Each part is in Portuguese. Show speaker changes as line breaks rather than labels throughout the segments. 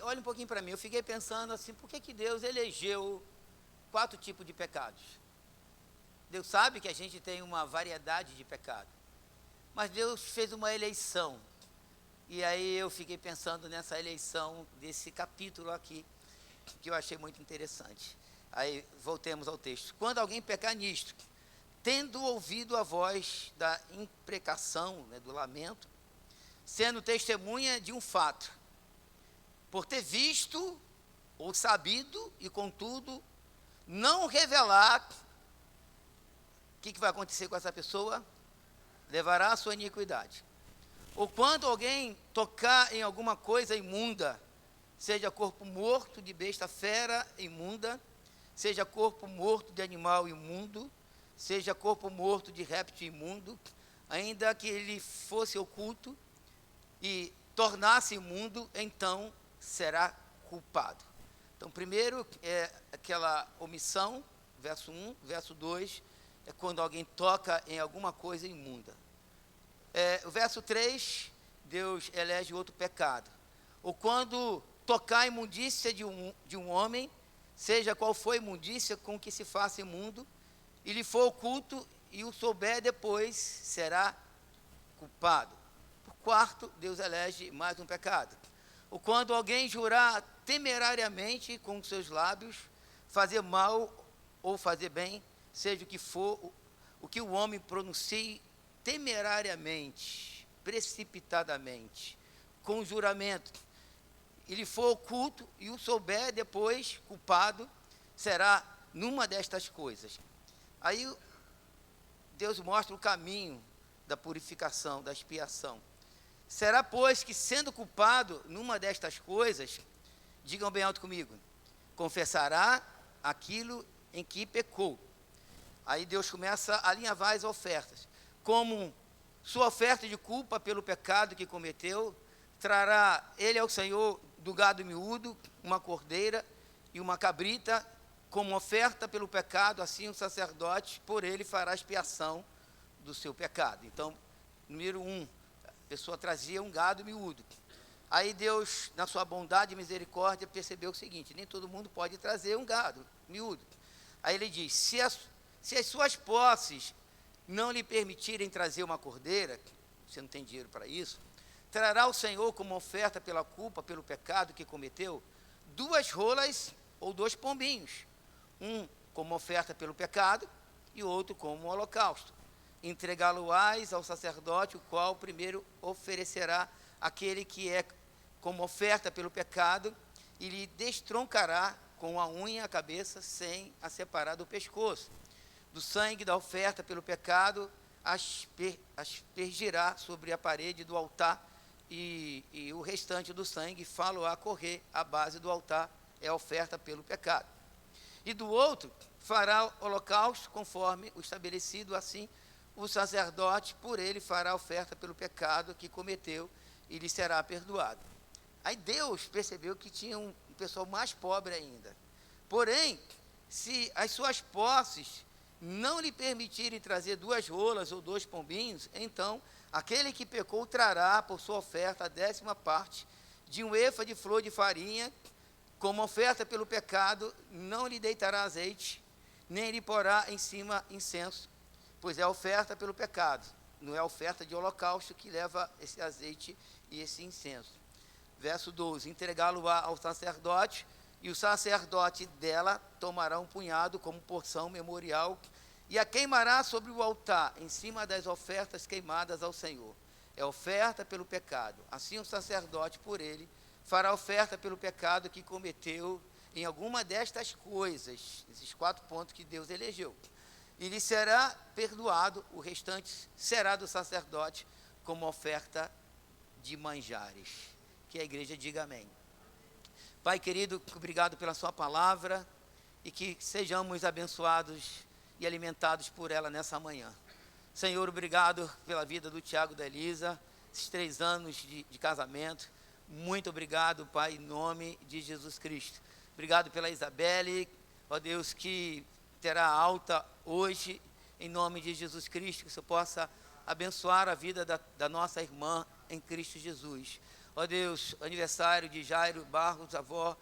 olha um pouquinho para mim, eu fiquei pensando assim, por que Deus elegeu 4 tipos de pecados? Deus sabe que a gente tem uma variedade de pecado, mas Deus fez uma eleição. E aí eu fiquei pensando nessa eleição desse capítulo aqui, que eu achei muito interessante. Aí voltemos ao texto. Quando alguém pecar nisto, tendo ouvido a voz da imprecação, né, do lamento, sendo testemunha de um fato, por ter visto ou sabido e contudo não revelar, o que vai acontecer com essa pessoa? Levará a sua iniquidade. Ou quando alguém tocar em alguma coisa imunda, seja corpo morto de besta fera imunda, seja corpo morto de animal imundo, seja corpo morto de réptil imundo, ainda que ele fosse oculto e tornasse imundo, então será culpado. Então, primeiro é aquela omissão, verso 1, verso 2, é quando alguém toca em alguma coisa imunda. O verso 3, Deus elege outro pecado. Ou quando tocar a imundícia de um homem, seja qual for a imundícia com que se faça imundo, e lhe for oculto e o souber depois, será culpado. Por quarto, Deus elege mais um pecado. Ou quando alguém jurar temerariamente com os seus lábios, fazer mal ou fazer bem, seja o que for, o que o homem pronuncie temerariamente, precipitadamente, com juramento, ele for oculto e o souber depois culpado, será numa destas coisas. Aí Deus mostra o caminho da purificação, da expiação. Será, pois, que sendo culpado numa destas coisas, digam bem alto comigo, confessará aquilo em que pecou. Aí Deus começa a alinhavar as ofertas. Como sua oferta de culpa pelo pecado que cometeu, trará ele ao Senhor do gado miúdo, uma cordeira e uma cabrita, como oferta pelo pecado, assim o sacerdote, por ele fará expiação do seu pecado. Então, número 1, a pessoa trazia um gado miúdo. Aí Deus, na sua bondade e misericórdia, percebeu o seguinte, nem todo mundo pode trazer um gado miúdo. Aí ele diz, se as suas posses não lhe permitirem trazer uma cordeira, você não tem dinheiro para isso, trará o Senhor como oferta pela culpa, pelo pecado que cometeu, 2 rolas ou 2 pombinhos, um como oferta pelo pecado e outro como holocausto. Entregá-lo-ás ao sacerdote, o qual primeiro oferecerá aquele que é como oferta pelo pecado e lhe destroncará com a unha a cabeça sem a separar do pescoço. Do sangue da oferta pelo pecado, aspergirá sobre a parede do altar e o restante do sangue fá-lo-á correr à base do altar, é a oferta pelo pecado. E do outro, fará holocausto conforme o estabelecido, assim o sacerdote por ele fará oferta pelo pecado que cometeu e lhe será perdoado. Aí Deus percebeu que tinha um pessoal mais pobre ainda. Porém, se as suas posses não lhe permitirem trazer 2 rolas ou 2 pombinhos, então aquele que pecou trará por sua oferta a 10ª parte de um efa de flor de farinha, como oferta pelo pecado, não lhe deitará azeite, nem lhe porá em cima incenso, pois é oferta pelo pecado, não é oferta de holocausto que leva esse azeite e esse incenso. Verso 12, entregá-lo-á ao sacerdote, e o sacerdote dela tomará um punhado como porção memorial e a queimará sobre o altar, em cima das ofertas queimadas ao Senhor. É oferta pelo pecado. Assim o sacerdote, por ele, fará oferta pelo pecado que cometeu em alguma destas coisas, esses 4 pontos que Deus elegeu. E lhe será perdoado, o restante será do sacerdote como oferta de manjares. Que a igreja diga amém. Pai querido, obrigado pela sua palavra e que sejamos abençoados e alimentados por ela nessa manhã. Senhor, obrigado pela vida do Tiago e da Elisa, esses 3 anos de casamento. Muito obrigado, Pai, em nome de Jesus Cristo. Obrigado pela Isabelle, ó Deus, que terá alta hoje, em nome de Jesus Cristo, que o Senhor possa abençoar a vida da nossa irmã em Cristo Jesus. Ó Deus, aniversário de Jairo Barros, avó.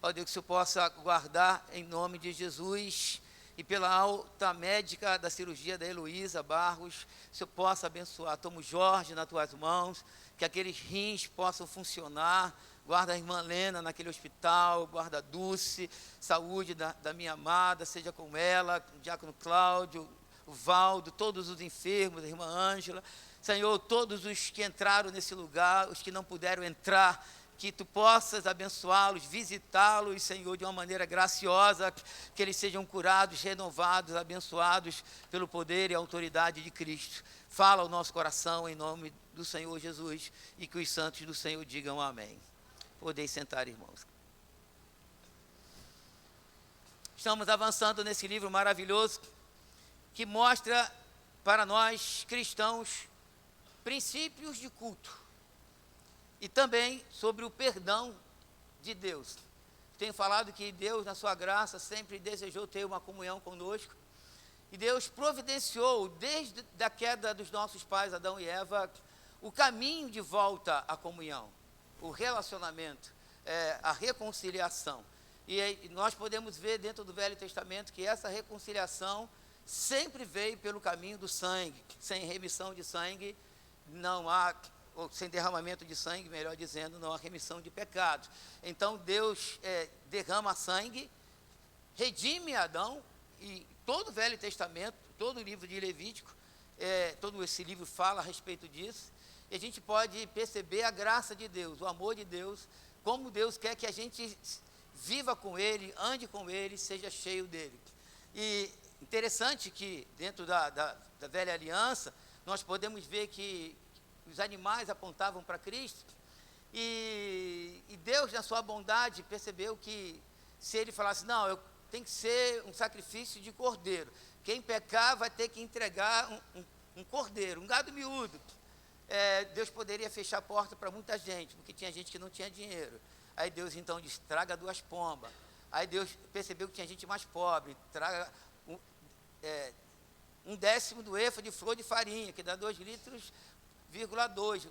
Ó Deus, que o Senhor possa guardar em nome de Jesus. E pela alta médica da cirurgia da Heloísa Barros, o Senhor possa abençoar. Toma o Jorge nas tuas mãos, que aqueles rins possam funcionar. Guarda a irmã Lena naquele hospital, guarda a Dulce, saúde da minha amada, seja com ela, o diácono Cláudio, o Valdo, todos os enfermos, a irmã Ângela. Senhor, todos os que entraram nesse lugar, os que não puderam entrar, que tu possas abençoá-los, visitá-los, Senhor, de uma maneira graciosa, que eles sejam curados, renovados, abençoados pelo poder e autoridade de Cristo. Fala ao nosso coração em nome do Senhor Jesus e que os santos do Senhor digam amém. Podeis sentar, irmãos. Estamos avançando nesse livro maravilhoso que mostra para nós cristãos princípios de culto. E também sobre o perdão de Deus. Tenho falado que Deus, na sua graça, sempre desejou ter uma comunhão conosco. E Deus providenciou, desde a queda dos nossos pais, Adão e Eva, o caminho de volta à comunhão, o relacionamento, a reconciliação. E nós podemos ver dentro do Velho Testamento que essa reconciliação sempre veio pelo caminho do sangue. Sem remissão de sangue, não há... ou sem derramamento de sangue, melhor dizendo, não há remissão de pecados. Então Deus derrama sangue, redime Adão, e todo o Velho Testamento, todo o livro de Levítico, todo esse livro fala a respeito disso, e a gente pode perceber a graça de Deus, o amor de Deus, como Deus quer que a gente viva com Ele, ande com Ele, seja cheio dEle. E interessante que dentro da velha aliança, nós podemos ver que os animais apontavam para Cristo, e Deus, na sua bondade, percebeu que se ele falasse, não, tem que ser um sacrifício de cordeiro, quem pecar vai ter que entregar um cordeiro, um gado miúdo. Deus poderia fechar a porta para muita gente, porque tinha gente que não tinha dinheiro. Aí Deus então disse, traga 2 pombas. Aí Deus percebeu que tinha gente mais pobre, traga 1/10 do efa de flor de farinha, que dá 2,2 litros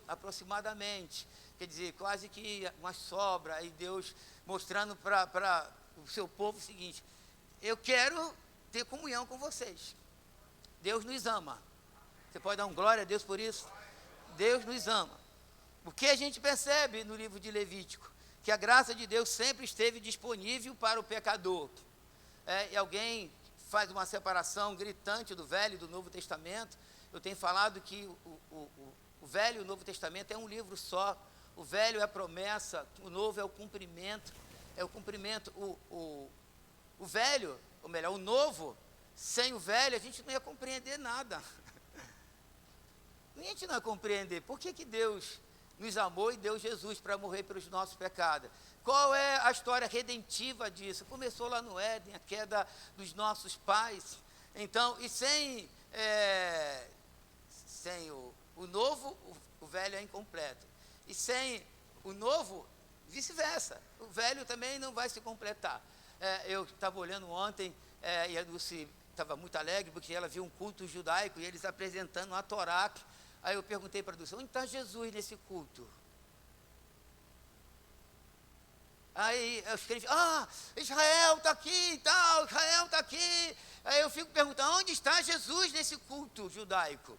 aproximadamente, quer dizer, quase que uma sobra. Aí Deus mostrando para o seu povo o seguinte, eu quero ter comunhão com vocês, Deus nos ama. Você pode dar um glória a Deus por isso? Deus nos ama. O que a gente percebe no livro de Levítico? Que a graça de Deus sempre esteve disponível para o pecador. E alguém faz uma separação gritante do Velho e do Novo Testamento. Eu tenho falado que o Velho e o Novo Testamento é um livro só. O Velho é a promessa, o Novo é o cumprimento. O Velho, ou melhor, o Novo, sem o Velho, a gente não ia compreender nada. A gente não ia compreender por que Deus nos amou e deu Jesus para morrer pelos nossos pecados. Qual é a história redentiva disso? Começou lá no Éden, a queda dos nossos pais. Então, e sem o novo, o velho é incompleto. E sem o novo, vice-versa. O velho também não vai se completar. Eu estava olhando ontem, e a Dulce estava muito alegre, porque ela viu um culto judaico, e eles apresentando a Torá. Aí eu perguntei para a Dulce, onde está Jesus nesse culto? Aí os crentes, Israel está aqui e tal, Israel está aqui. Aí eu fico perguntando, onde está Jesus nesse culto judaico?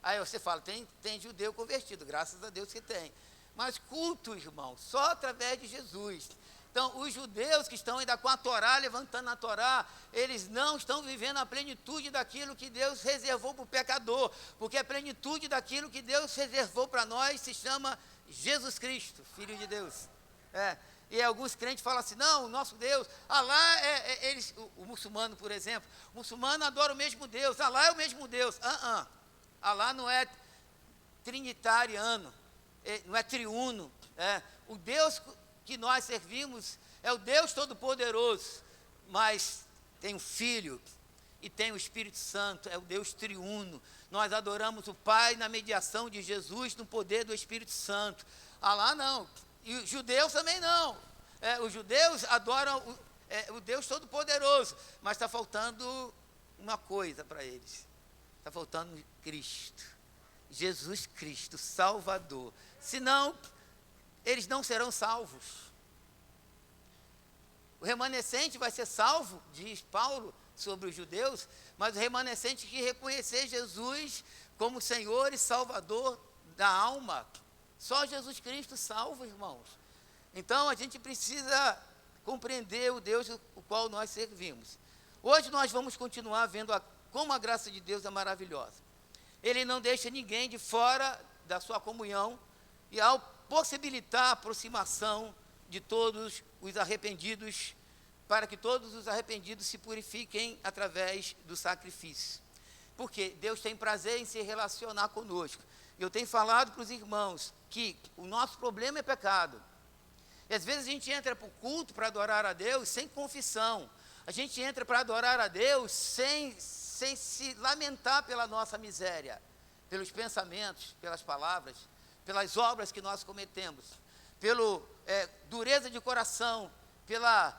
Aí você fala, tem judeu convertido, graças a Deus que tem. Mas culto, irmão, só através de Jesus. Então, os judeus que estão ainda com a Torá, levantando a Torá, eles não estão vivendo a plenitude daquilo que Deus reservou para o pecador, porque a plenitude daquilo que Deus reservou para nós se chama Jesus Cristo, Filho de Deus. E alguns crentes falam assim, não, o nosso Deus, Alá o muçulmano, por exemplo, o muçulmano adora o mesmo Deus, Alá é o mesmo Deus. Alá não é trinitariano, não é triuno. O Deus que nós servimos é o Deus Todo-Poderoso, mas tem o Filho e tem o Espírito Santo, é o Deus triuno. Nós adoramos o Pai na mediação de Jesus, no poder do Espírito Santo. Alá não, e os judeus também não. Os judeus adoram o Deus Todo-Poderoso, mas está faltando uma coisa para eles. Está faltando Cristo, Jesus Cristo, Salvador. Senão, eles não serão salvos. O remanescente vai ser salvo, diz Paulo sobre os judeus, mas o remanescente que reconhecer Jesus como Senhor e Salvador da alma. Só Jesus Cristo salva, irmãos. Então a gente precisa compreender o Deus o qual nós servimos. Hoje nós vamos continuar vendo como a graça de Deus é maravilhosa. Ele não deixa ninguém de fora da sua comunhão, e ao possibilitar a aproximação de todos os arrependidos, para que todos os arrependidos se purifiquem através do sacrifício. Porque Deus tem prazer em se relacionar conosco. Eu tenho falado para os irmãos que o nosso problema é pecado. E às vezes a gente entra para o culto para adorar a Deus sem confissão. A gente entra para adorar a Deus sem se lamentar pela nossa miséria, pelos pensamentos, pelas palavras, pelas obras que nós cometemos, pela dureza de coração, pela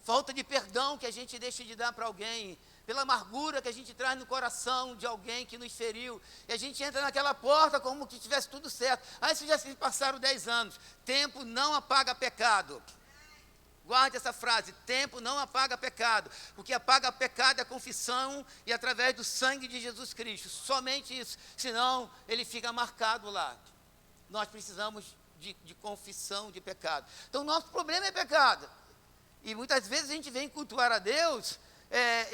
falta de perdão que a gente deixa de dar para alguém, pela amargura que a gente traz no coração de alguém que nos feriu, e a gente entra naquela porta como que tivesse tudo certo. Isso já se passaram 10 anos, tempo não apaga pecado. Guarde essa frase, tempo não apaga pecado, o que apaga pecado é a confissão e através do sangue de Jesus Cristo, somente isso, senão ele fica marcado lá. Nós precisamos de confissão de pecado. Então nosso problema é pecado, e muitas vezes a gente vem cultuar a Deus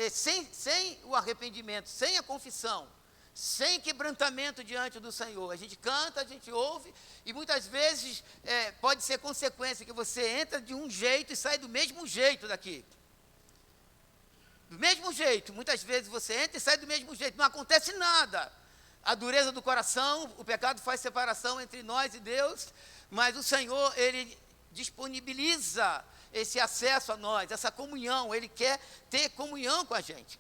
sem o arrependimento, sem a confissão, sem quebrantamento diante do Senhor. A gente canta, a gente ouve, e muitas vezes pode ser consequência que você entra de um jeito e sai do mesmo jeito daqui. Do mesmo jeito, muitas vezes você entra e sai do mesmo jeito, não acontece nada. A dureza do coração, o pecado faz separação entre nós e Deus, mas o Senhor, Ele disponibiliza esse acesso a nós, essa comunhão, Ele quer ter comunhão com a gente.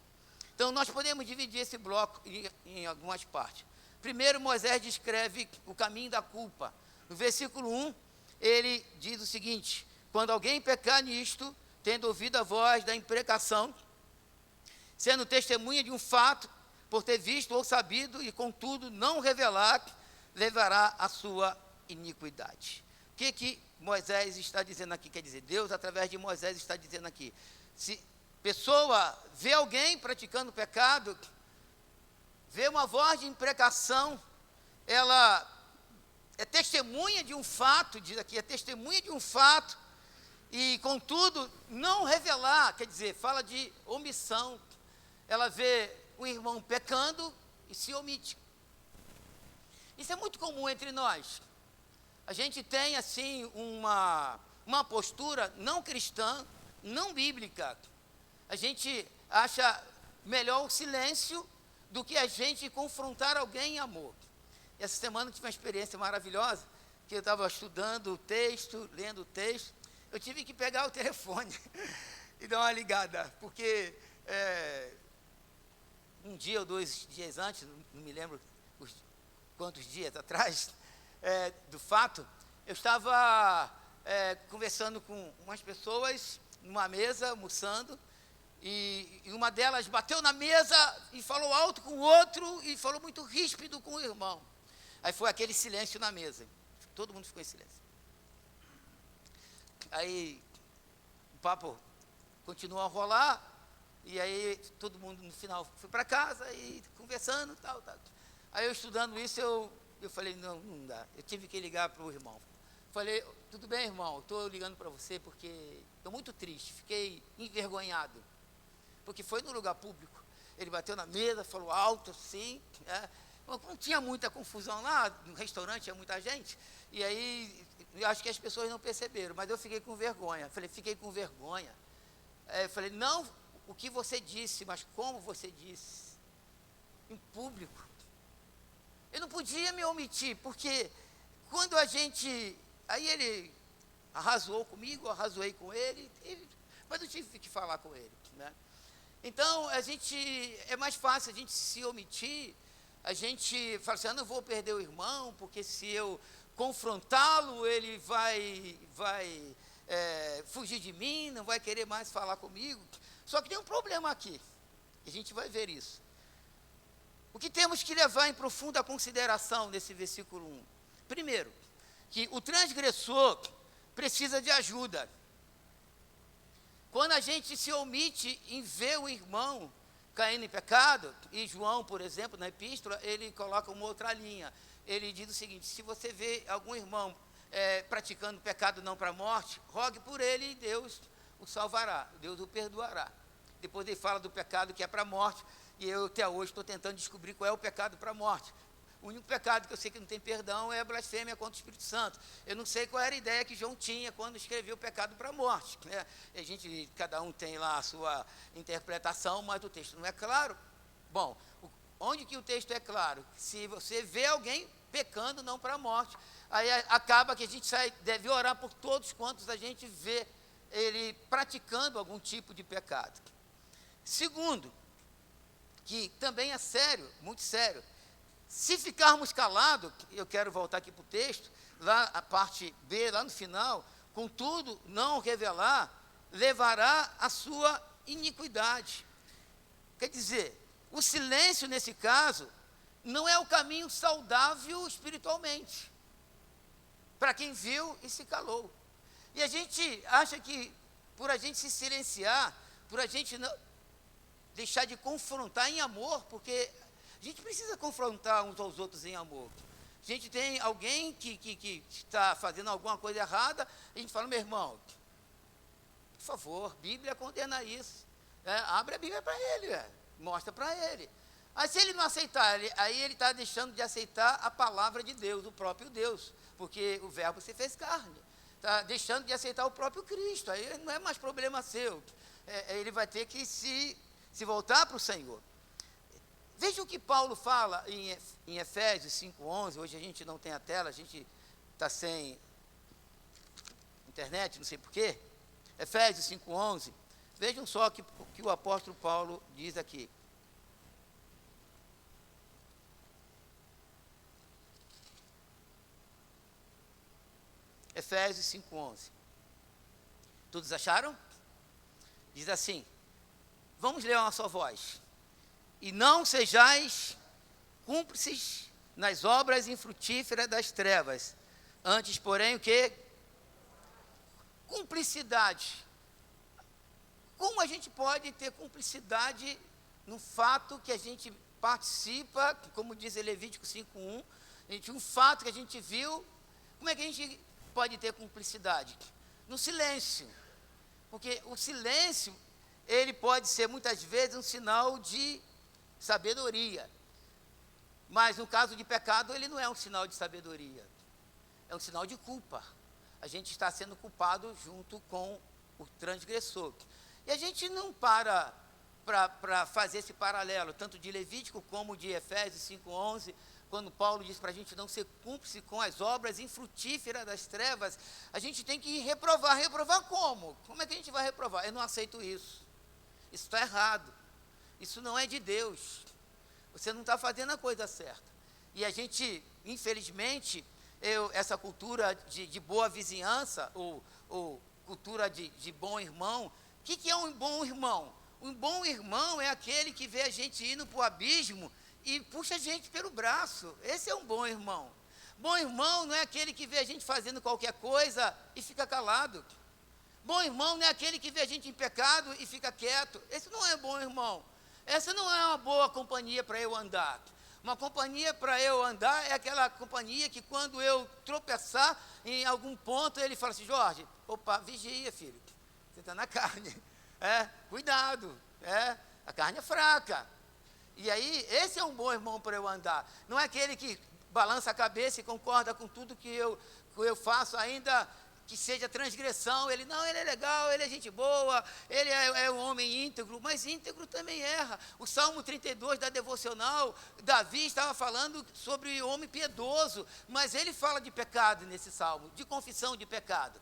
Então, nós podemos dividir esse bloco em algumas partes. Primeiro, Moisés descreve o caminho da culpa. No versículo 1, ele diz o seguinte: quando alguém pecar nisto, tendo ouvido a voz da imprecação, sendo testemunha de um fato, por ter visto ou sabido, e contudo não revelar, levará a sua iniquidade. O que Moisés está dizendo aqui? Quer dizer, Deus, através de Moisés, está dizendo aqui: se pessoa vê alguém praticando pecado, vê uma voz de imprecação, ela é testemunha de um fato, diz aqui, é testemunha de um fato, e contudo não revelar, quer dizer, fala de omissão. Ela vê o irmão pecando e se omite. Isso é muito comum entre nós. A gente tem assim uma postura não cristã, não bíblica. A gente acha melhor o silêncio do que a gente confrontar alguém em amor. Essa semana eu tive uma experiência maravilhosa, que eu estava estudando o texto, lendo o texto, eu tive que pegar o telefone e dar uma ligada, porque um dia ou 2 dias antes, não me lembro quantos dias atrás, do fato, eu estava conversando com umas pessoas numa mesa, almoçando, e uma delas bateu na mesa e falou alto com o outro e falou muito ríspido com o irmão. Aí foi aquele silêncio na mesa, todo mundo ficou em silêncio. Aí o papo continuou a rolar, e aí todo mundo no final foi para casa e conversando, tal. Aí eu estudando isso, eu falei, não dá, eu tive que ligar para o irmão. Falei, tudo bem, irmão, estou ligando para você porque estou muito triste, fiquei envergonhado, porque foi no lugar público, ele bateu na mesa, falou alto assim, não tinha muita confusão lá, no restaurante tinha muita gente, e aí eu acho que as pessoas não perceberam, mas eu fiquei com vergonha. Falei, fiquei com vergonha. Falei, não o que você disse, mas como você disse, em público. Eu não podia me omitir, porque quando a gente... Aí ele arrazoou comigo, eu arrazoei com ele, mas eu tive que falar com ele, né? Então, é mais fácil a gente se omitir, a gente fala assim, eu não vou perder o irmão, porque se eu confrontá-lo, ele vai fugir de mim, não vai querer mais falar comigo. Só que tem um problema aqui, a gente vai ver isso. O que temos que levar em profunda consideração nesse versículo 1? Primeiro, que o transgressor precisa de ajuda. Quando a gente se omite em ver o irmão caindo em pecado, e João, por exemplo, na epístola, ele coloca uma outra linha. Ele diz o seguinte: se você vê algum irmão praticando pecado não para a morte, rogue por ele e Deus o salvará, Deus o perdoará. Depois ele fala do pecado que é para a morte, e eu até hoje estou tentando descobrir qual é o pecado para a morte. O único pecado que eu sei que não tem perdão é a blasfêmia contra o Espírito Santo. Eu não sei qual era a ideia que João tinha quando escreveu o pecado para a morte, né? Cada um tem lá a sua interpretação, mas o texto não é claro. Bom, onde que o texto é claro? Se você vê alguém pecando não para a morte, aí acaba que a gente deve orar por todos quantos a gente vê ele praticando algum tipo de pecado. Segundo, que também é sério, muito sério, se ficarmos calados, eu quero voltar aqui para o texto, lá a parte B, lá no final, contudo, não revelar, levará a sua iniquidade. Quer dizer, o silêncio nesse caso não é o caminho saudável espiritualmente, para quem viu e se calou. E a gente acha que por a gente se silenciar, por a gente não deixar de confrontar em amor, porque a gente precisa confrontar uns aos outros em amor. A gente tem alguém que está fazendo alguma coisa errada, a gente fala: meu irmão, por favor, Bíblia condena isso. Abre a Bíblia para ele, mostra para ele. Aí se ele não aceitar, aí ele está deixando de aceitar a palavra de Deus, o próprio Deus, porque o verbo se fez carne. Está deixando de aceitar o próprio Cristo, aí não é mais problema seu. Ele vai ter que se voltar para o Senhor. Veja o que Paulo fala em Efésios 5:11. Hoje a gente não tem a tela, a gente está sem internet, não sei porquê. Efésios 5:11. Vejam só o que o apóstolo Paulo diz aqui. Efésios 5:11. Todos acharam? Diz assim: vamos ler uma só voz. E não sejais cúmplices nas obras infrutíferas das trevas, antes, porém, o que? Cumplicidade. Como a gente pode ter cumplicidade no fato que a gente participa, como diz Levítico 5:1, um fato que a gente viu? Como é que a gente pode ter cumplicidade? No silêncio. Porque o silêncio, ele pode ser muitas vezes um sinal de sabedoria. Mas no caso de pecado, ele não é um sinal de sabedoria. É um sinal de culpa. A gente está sendo culpado junto com o transgressor. E a gente não para fazer esse paralelo, tanto de Levítico como de Efésios 5:11, quando Paulo diz para a gente não ser cúmplice com as obras infrutíferas das trevas, a gente tem que reprovar. Reprovar como? Como é que a gente vai reprovar? Eu não aceito isso. Isso está errado. Isso não é de Deus. Você não está fazendo a coisa certa. E a gente, infelizmente, essa cultura de boa vizinhança, ou cultura de bom irmão. O que é um bom irmão? Um bom irmão é aquele que vê a gente indo para o abismo e puxa a gente pelo braço. Esse é um bom irmão. Bom irmão não é aquele que vê a gente fazendo qualquer coisa e fica calado. Bom irmão não é aquele que vê a gente em pecado e fica quieto. Esse não é bom irmão. Essa não é uma boa companhia para eu andar. Uma companhia para eu andar é aquela companhia que quando eu tropeçar em algum ponto, ele fala assim: Jorge, opa, vigia, filho, você está na carne. Cuidado, a carne é fraca. E aí, esse é um bom irmão para eu andar. Não é aquele que balança a cabeça e concorda com tudo que eu faço, ainda que seja transgressão. Ele é legal, ele é gente boa, ele é um homem íntegro, mas íntegro também erra. O Salmo 32 da devocional, Davi estava falando sobre o homem piedoso, mas ele fala de pecado nesse salmo, de confissão de pecado.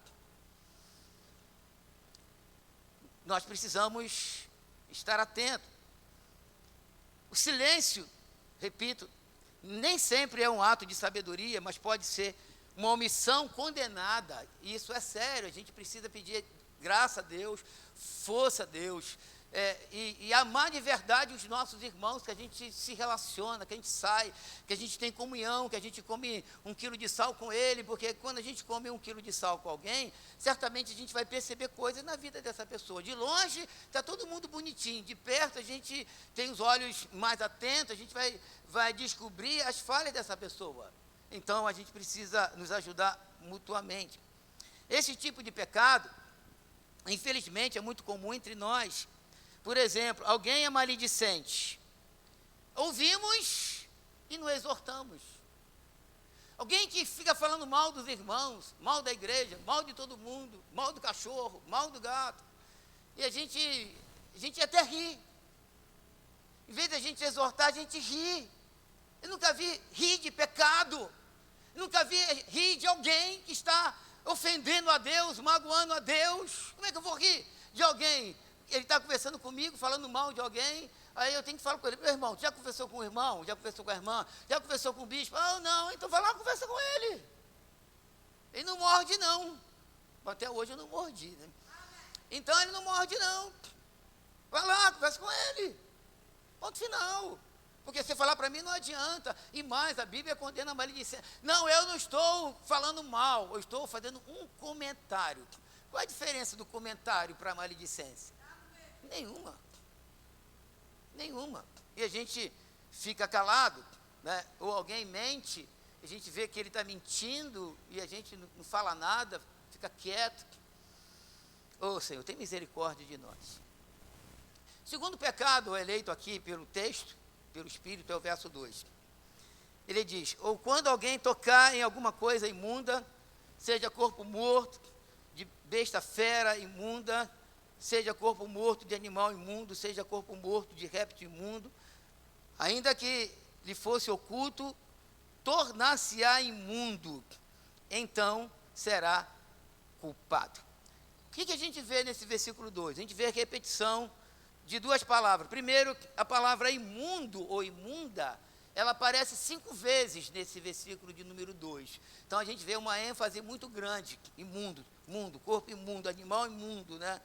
Nós precisamos estar atentos. O silêncio, repito, nem sempre é um ato de sabedoria, mas pode ser uma omissão condenada. E isso é sério, a gente precisa pedir graça a Deus, força a Deus, e amar de verdade os nossos irmãos, que a gente se relaciona, que a gente sai, que a gente tem comunhão, que a gente come 1 quilo de sal com ele, porque quando a gente come 1 quilo de sal com alguém, certamente a gente vai perceber coisas na vida dessa pessoa. De longe está todo mundo bonitinho, de perto a gente tem os olhos mais atentos, a gente vai descobrir as falhas dessa pessoa. Então a gente precisa nos ajudar mutuamente. Esse tipo de pecado, infelizmente, é muito comum entre nós. Por exemplo, alguém é maledicente. Ouvimos e não exortamos. Alguém que fica falando mal dos irmãos, mal da igreja, mal de todo mundo, mal do cachorro, mal do gato. E a gente até ri. Em vez de a gente exortar, a gente ri. Eu nunca vi rir de pecado. Eu nunca vi rir de alguém que está ofendendo a Deus, magoando a Deus. Como é que eu vou rir de alguém? Ele está conversando comigo, falando mal de alguém, aí eu tenho que falar com ele: meu irmão, já conversou com o irmão? Já conversou com a irmã? Já conversou com o bispo? Ah, não, então vai lá, conversa com ele. Ele não morde, não. Até hoje eu não mordi, né? Então ele não morde, não. Vai lá, conversa com ele. Ponto final. Porque você falar para mim não adianta. E mais, a Bíblia condena a maledicência. Não, eu não estou falando mal, eu estou fazendo um comentário. Qual a diferença do comentário para a maledicência? Nenhuma. Nenhuma. E a gente fica calado, né? Ou alguém mente, a gente vê que ele está mentindo e a gente não fala nada, fica quieto. Ô Senhor, tem misericórdia de nós. Segundo pecado eleito aqui pelo texto, pelo Espírito, é o verso 2. Ele diz: ou quando alguém tocar em alguma coisa imunda, seja corpo morto, de besta fera imunda, seja corpo morto de animal imundo, seja corpo morto de réptil imundo, ainda que lhe fosse oculto, tornar-se-á imundo, então será culpado. O que a gente vê nesse versículo 2? A gente vê a repetição de duas palavras. Primeiro, a palavra imundo ou imunda, ela aparece 5 vezes nesse versículo de número 2. Então a gente vê uma ênfase muito grande: imundo, mundo, corpo imundo, animal imundo, né?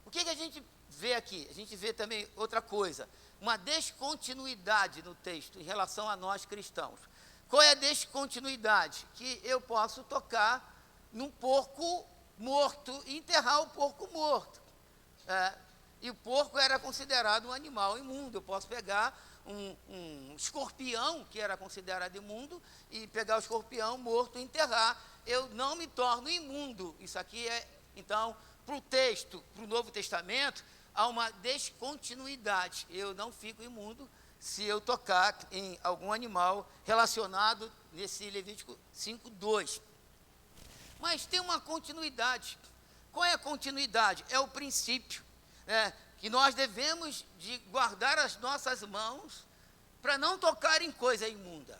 O que a gente vê aqui? A gente vê também outra coisa, uma descontinuidade no texto em relação a nós cristãos. Qual é a descontinuidade? Que eu posso tocar num porco morto e enterrar o porco morto. E o porco era considerado um animal imundo. Eu posso pegar um escorpião, que era considerado imundo, e pegar o escorpião morto e enterrar. Eu não me torno imundo. Isso aqui é, então, para o texto, para o Novo Testamento, há uma descontinuidade. Eu não fico imundo se eu tocar em algum animal relacionado nesse Levítico 5:2. Mas tem uma continuidade. Qual é a continuidade? É o princípio, que nós devemos de guardar as nossas mãos para não tocar em coisa imunda.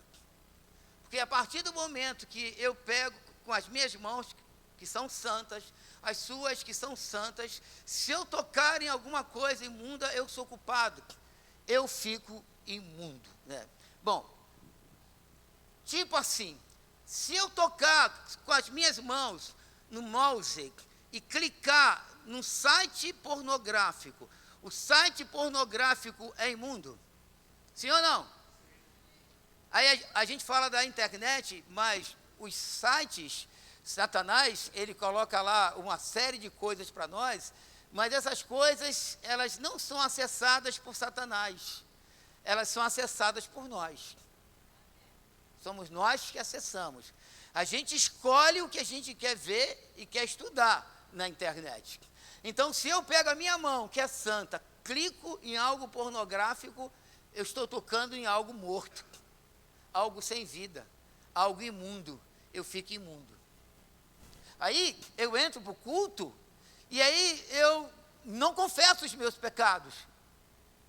Porque a partir do momento que eu pego com as minhas mãos, que são santas, as suas que são santas, se eu tocar em alguma coisa imunda, eu sou culpado, eu fico imundo, né? Bom, tipo assim, se eu tocar com as minhas mãos no mouse e clicar num site pornográfico, o site pornográfico é imundo? Sim ou não? Aí a gente fala da internet, mas os sites, Satanás, ele coloca lá uma série de coisas para nós, mas essas coisas, elas não são acessadas por Satanás, elas são acessadas por nós. Somos nós que acessamos. A gente escolhe o que a gente quer ver e quer estudar na internet. Então, se eu pego a minha mão, que é santa, clico em algo pornográfico, eu estou tocando em algo morto, algo sem vida, algo imundo, eu fico imundo. Aí eu entro para o culto e aí eu não confesso os meus pecados.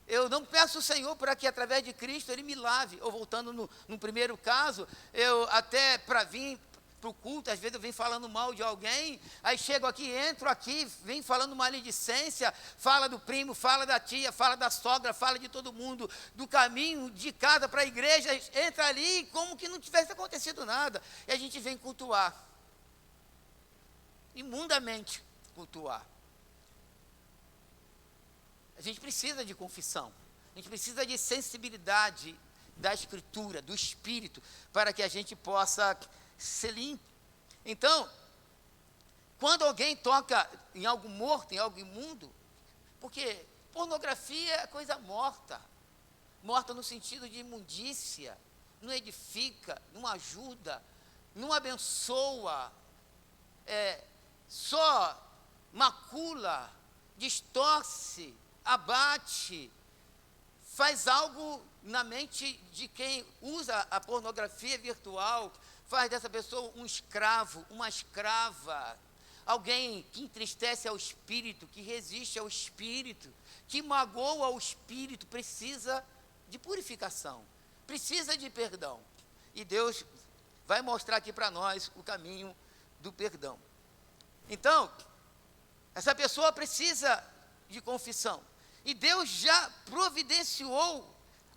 Eu não peço ao Senhor para que através de Cristo Ele me lave. Ou voltando no primeiro caso, eu até para vir para o culto, às vezes eu venho falando mal de alguém, aí chego aqui, entro aqui, venho falando maledicência, fala do primo, fala da tia, fala da sogra, fala de todo mundo, do caminho de casa para a igreja, entra ali como que não tivesse acontecido nada. E a gente vem cultuar. Imundamente cultuar. A gente precisa de confissão. A gente precisa de sensibilidade da Escritura, do Espírito, para que a gente possa ser limpo. Então, quando alguém toca em algo morto, em algo imundo, porque pornografia é coisa morta. Morta no sentido de imundícia. Não edifica, não ajuda, não abençoa, só macula, distorce, abate, faz algo na mente de quem usa a pornografia virtual, faz dessa pessoa um escravo, uma escrava, alguém que entristece ao espírito, que resiste ao espírito, que magoa o espírito, precisa de purificação, precisa de perdão. E Deus vai mostrar aqui para nós o caminho do perdão. Então, essa pessoa precisa de confissão. E Deus já providenciou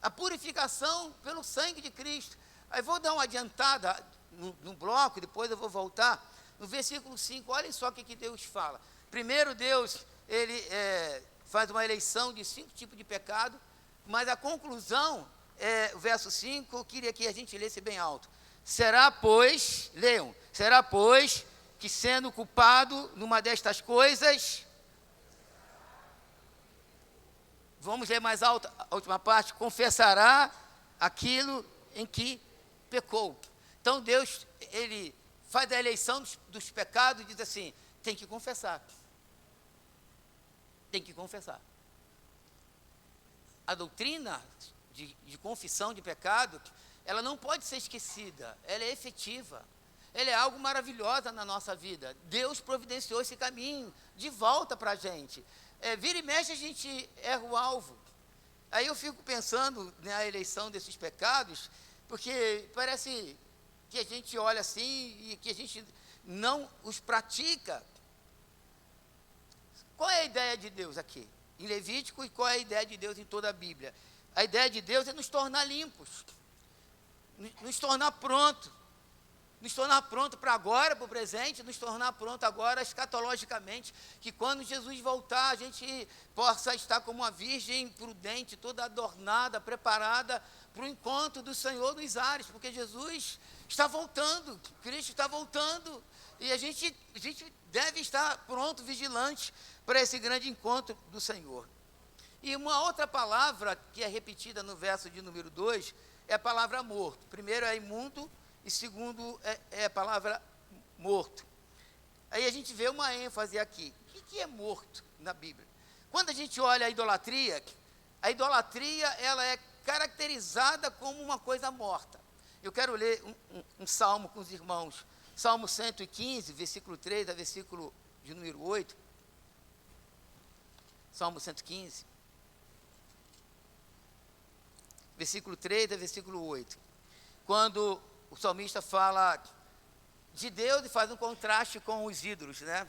a purificação pelo sangue de Cristo. Aí vou dar uma adiantada no bloco, depois eu vou voltar. No versículo 5, olhem só o que Deus fala. Primeiro, Deus, ele faz uma eleição de 5 tipos de pecado, mas a conclusão, o verso 5, eu queria que a gente lesse bem alto. Será, pois, leiam, será, pois, que sendo culpado numa destas coisas, vamos ler mais alto a última parte, confessará aquilo em que pecou. Então Deus, ele faz a eleição dos pecados e diz assim, tem que confessar. Tem que confessar. A doutrina de confissão de pecado, ela não pode ser esquecida, ela é efetiva. Ela é algo maravilhosa na nossa vida. Deus providenciou esse caminho de volta para a gente. Vira e mexe a gente erra o alvo. Aí eu fico pensando na eleição desses pecados, porque parece que a gente olha assim e que a gente não os pratica. Qual é a ideia de Deus aqui? Em Levítico, e qual é a ideia de Deus em toda a Bíblia? A ideia de Deus é nos tornar limpos, nos tornar prontos. Nos tornar pronto para agora, para o presente, nos tornar pronto agora escatologicamente, que quando Jesus voltar, a gente possa estar como uma virgem prudente, toda adornada, preparada para o encontro do Senhor nos ares, porque Jesus está voltando, Cristo está voltando, e a gente deve estar pronto, vigilante, para esse grande encontro do Senhor. E uma outra palavra que é repetida no verso de número 2, é a palavra morto. Primeiro é imundo, e segundo é a palavra morto. Aí a gente vê uma ênfase aqui. O que é morto na Bíblia? Quando a gente olha a idolatria ela é caracterizada como uma coisa morta. Eu quero ler um salmo com os irmãos. Salmo 115, versículo 3 a versículo de número 8. Salmo 115. Versículo 3 a versículo 8. Quando o salmista fala de Deus e faz um contraste com os ídolos, né?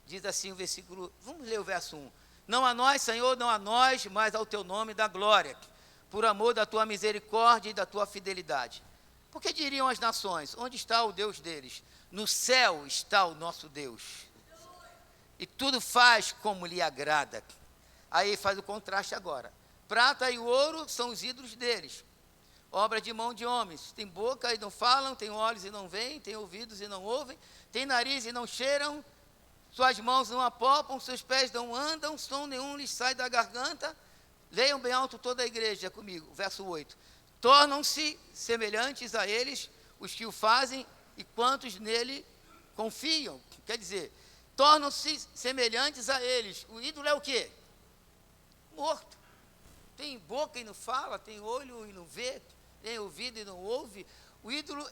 Diz assim o versículo, vamos ler o verso 1. Não a nós, Senhor, não a nós, mas ao teu nome dá glória, por amor da tua misericórdia e da tua fidelidade. Porque diriam as nações, onde está o Deus deles? No céu está o nosso Deus. E tudo faz como lhe agrada. Aí faz o contraste agora. Prata e ouro são os ídolos deles. Obra de mão de homens, tem boca e não falam, tem olhos e não veem, tem ouvidos e não ouvem, tem nariz e não cheiram, suas mãos não apalpam, seus pés não andam, som nenhum lhes sai da garganta. Leiam bem alto toda a igreja comigo, verso 8. Tornam-se semelhantes a eles os que o fazem e quantos nele confiam. Quer dizer, tornam-se semelhantes a eles. O ídolo é o quê? Morto. Tem boca e não fala, tem olho e não vê, tem ouvido e não ouve. O ídolo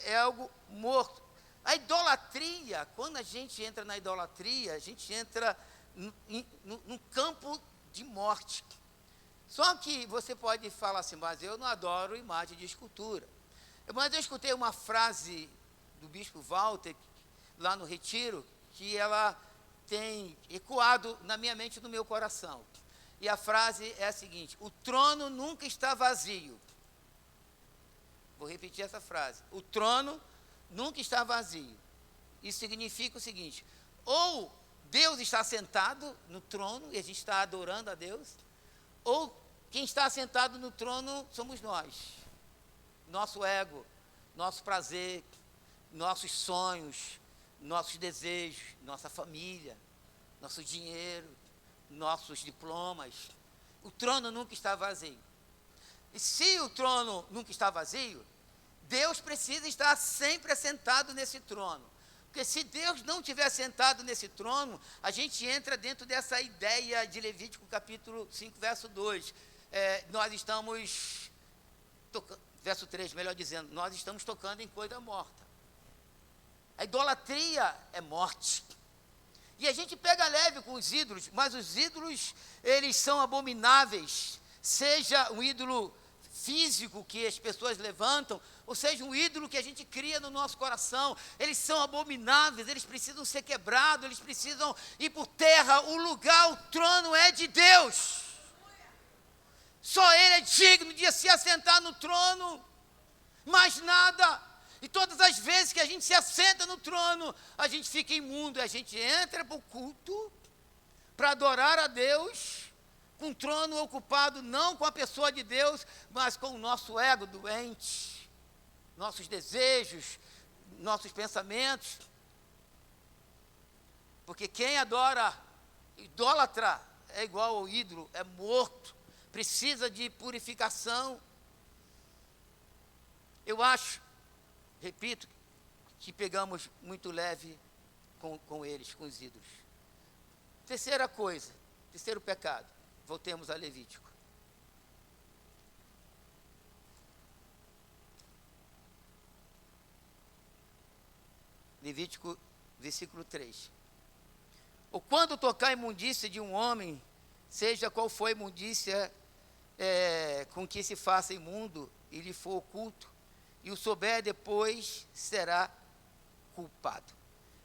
é algo morto. A idolatria, quando a gente entra na idolatria, a gente entra num campo de morte. Só que você pode falar assim, mas eu não adoro imagem de escultura. Mas eu escutei uma frase do bispo Walter, lá no Retiro, que ela tem ecoado na minha mente e no meu coração. E a frase é a seguinte: o trono nunca está vazio. Vou repetir essa frase. O trono nunca está vazio. Isso significa o seguinte: ou Deus está sentado no trono e a gente está adorando a Deus, ou quem está sentado no trono somos nós, nosso ego, nosso prazer, nossos sonhos, nossos desejos, nossa família, nosso dinheiro, nossos diplomas. O trono nunca está vazio. E se o trono nunca está vazio, Deus precisa estar sempre assentado nesse trono. Porque se Deus não estiver assentado nesse trono, a gente entra dentro dessa ideia de Levítico capítulo 5, verso 2. Nós estamos, verso 3, melhor dizendo, nós estamos tocando em coisa morta. A idolatria é morte. E a gente pega leve com os ídolos, mas os ídolos, eles são abomináveis. Seja um ídolo físico que as pessoas levantam, ou seja, um ídolo que a gente cria no nosso coração, eles são abomináveis, eles precisam ser quebrados, eles precisam ir por terra. O lugar, o trono é de Deus. Só Ele é digno de se assentar no trono, mais nada. E todas as vezes que a gente se assenta no trono, a gente fica imundo, a gente entra para o culto, para adorar a Deus, com o trono ocupado não com a pessoa de Deus, mas com o nosso ego doente, nossos desejos, nossos pensamentos. Porque quem adora, idólatra, é igual ao ídolo, é morto, precisa de purificação. Eu acho, repito, que pegamos muito leve com eles, com os ídolos. Terceira coisa, terceiro pecado, voltemos a Levítico. Levítico, versículo 3. Ou quando tocar a imundícia de um homem, seja qual for a imundícia com que se faça imundo, e lhe for oculto, e o souber depois, será culpado.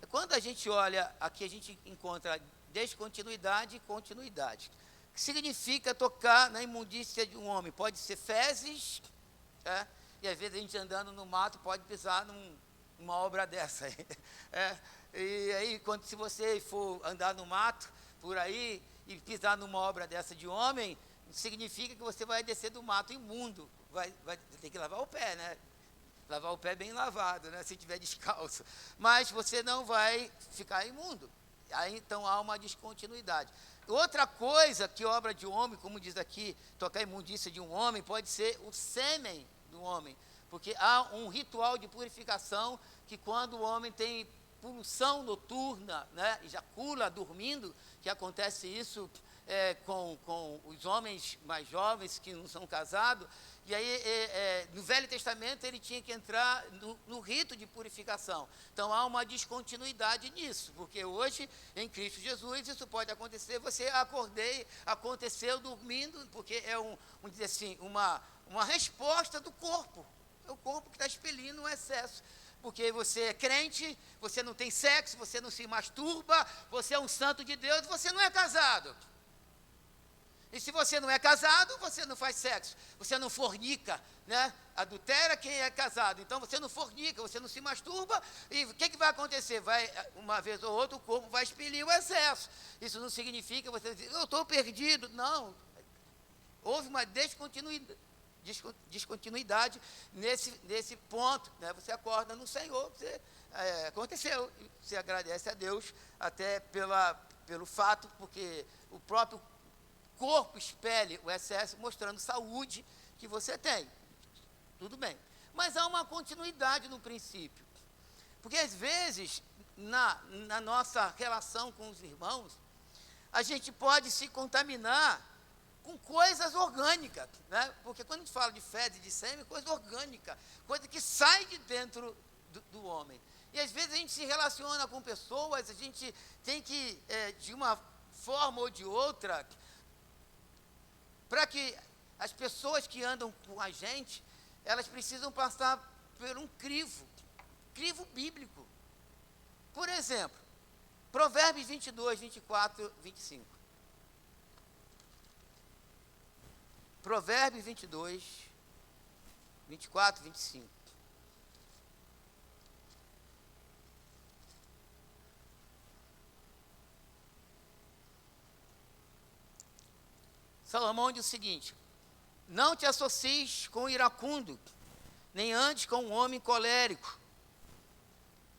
Quando a gente olha, aqui a gente encontra descontinuidade e continuidade. O que significa tocar na imundícia de um homem? Pode ser fezes, e às vezes a gente andando no mato pode pisar numa obra dessa. E aí, se você for andar no mato, por aí, e pisar numa obra dessa de homem, significa que você vai descer do mato imundo. Vai ter que lavar o pé, né? Lavar o pé bem lavado, né? Se estiver descalço. Mas você não vai ficar imundo. Aí, então, há uma descontinuidade. Outra coisa que obra de homem, como diz aqui, tocar a imundícia de um homem, pode ser o sêmen do homem. Porque há um ritual de purificação que quando o homem tem pulsão noturna, né, ejacula dormindo, que acontece isso com os homens mais jovens que não são casados, e aí no Velho Testamento ele tinha que entrar no rito de purificação. Então há uma descontinuidade nisso, porque hoje em Cristo Jesus isso pode acontecer, você aconteceu dormindo, porque é vamos dizer assim, uma resposta do corpo, é o corpo que está expelindo um excesso. Porque você é crente, você não tem sexo, você não se masturba, você é um santo de Deus, você não é casado. E se você não é casado, você não faz sexo, você não fornica, né? Adultera quem é casado, então você não fornica, você não se masturba, e o que vai acontecer? Uma vez ou outra o corpo vai expelir o excesso. Isso não significa você dizer, eu estou perdido. Não, houve uma descontinuidade nesse ponto, né? Você acorda no Senhor, aconteceu, você agradece a Deus até pelo fato, porque o próprio corpo expele o excesso, mostrando saúde que você tem. Tudo bem. Mas há uma continuidade no princípio. Porque às vezes, na nossa relação com os irmãos, a gente pode se contaminar com coisas orgânicas, né? Porque quando a gente fala de fezes, de sêmen, coisa orgânica, coisa que sai de dentro do homem. E às vezes a gente se relaciona com pessoas, a gente tem que, de uma forma ou de outra, para que as pessoas que andam com a gente, elas precisam passar por um crivo bíblico. Por exemplo, Provérbios 22, 24, 25. Provérbios 22, 24, 25. Salomão diz o seguinte: não te associes com o iracundo, nem andes com um homem colérico.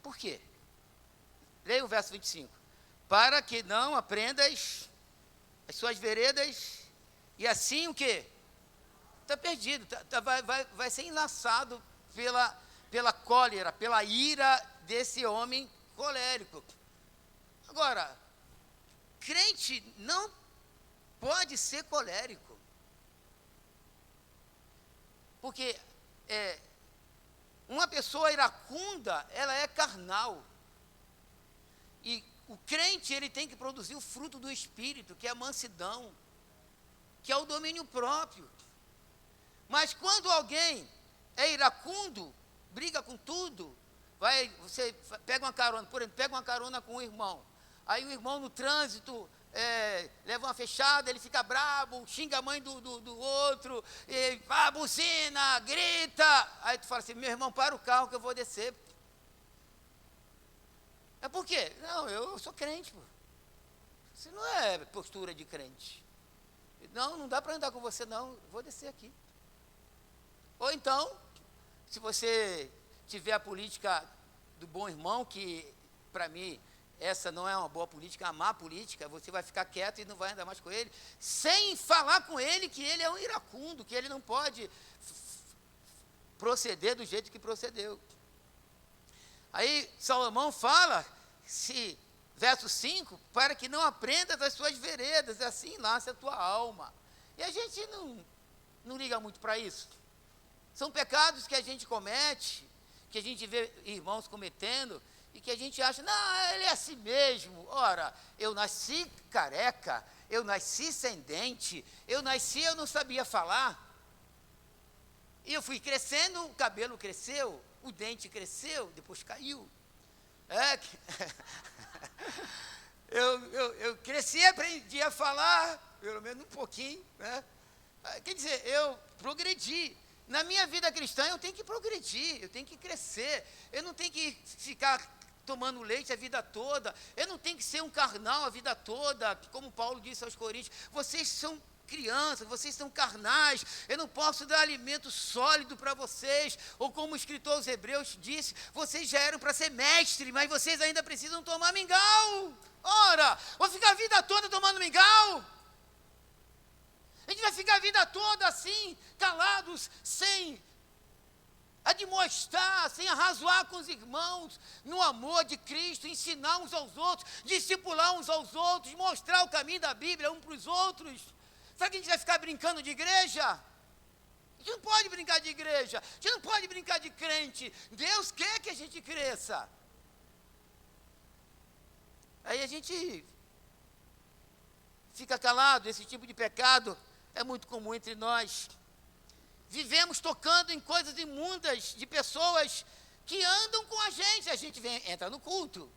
Por quê? Leia o verso 25. Para que não aprendas as suas veredas, e assim o quê? Está perdido, vai ser enlaçado pela cólera, pela ira desse homem colérico. Agora, crente não pode ser colérico, porque uma pessoa iracunda, ela é carnal, e o crente, ele tem que produzir o fruto do Espírito, que é a mansidão, que é o domínio próprio. Mas quando alguém é iracundo, briga com tudo, você pega uma carona, por exemplo, pega uma carona com o irmão, aí o irmão no trânsito leva uma fechada, ele fica brabo, xinga a mãe do outro, buzina, grita, aí tu fala assim: meu irmão, para o carro que eu vou descer. É por quê? Não, eu sou crente, pô. Isso não é postura de crente. Não dá para andar com você, não, eu vou descer aqui. Ou então, se você tiver a política do bom irmão, que para mim essa não é uma boa política, é uma má política, você vai ficar quieto e não vai andar mais com ele, sem falar com ele que ele é um iracundo, que ele não pode proceder do jeito que procedeu. Aí Salomão fala, verso 5, para que não aprendas as suas veredas, e assim laça a tua alma. E a gente não liga muito para isso. São pecados que a gente comete, que a gente vê irmãos cometendo, e que a gente acha: não, ele é assim mesmo. Ora, eu nasci careca, eu nasci sem dente, eu não sabia falar. E eu fui crescendo, o cabelo cresceu, o dente cresceu, depois caiu. Eu cresci, aprendi a falar, pelo menos um pouquinho, né? Quer dizer, eu progredi. Na minha vida cristã eu tenho que progredir, eu tenho que crescer, eu não tenho que ficar tomando leite a vida toda, eu não tenho que ser um carnal a vida toda, como Paulo disse aos Coríntios: vocês são crianças, vocês são carnais, eu não posso dar alimento sólido para vocês, ou como o escritor aos Hebreus disse: vocês já eram para ser mestre, mas vocês ainda precisam tomar mingau. Ora, vou ficar a vida toda tomando mingau? A gente vai ficar a vida toda assim, calados, sem admoestar, sem arrazoar com os irmãos, no amor de Cristo, ensinar uns aos outros, discipular uns aos outros, mostrar o caminho da Bíblia uns para os outros. Será que a gente vai ficar brincando de igreja? A gente não pode brincar de igreja, a gente não pode brincar de crente. Deus quer que a gente cresça. Aí a gente fica calado. Esse tipo de pecado é muito comum entre nós. Vivemos tocando em coisas imundas de pessoas que andam com a gente entra no culto.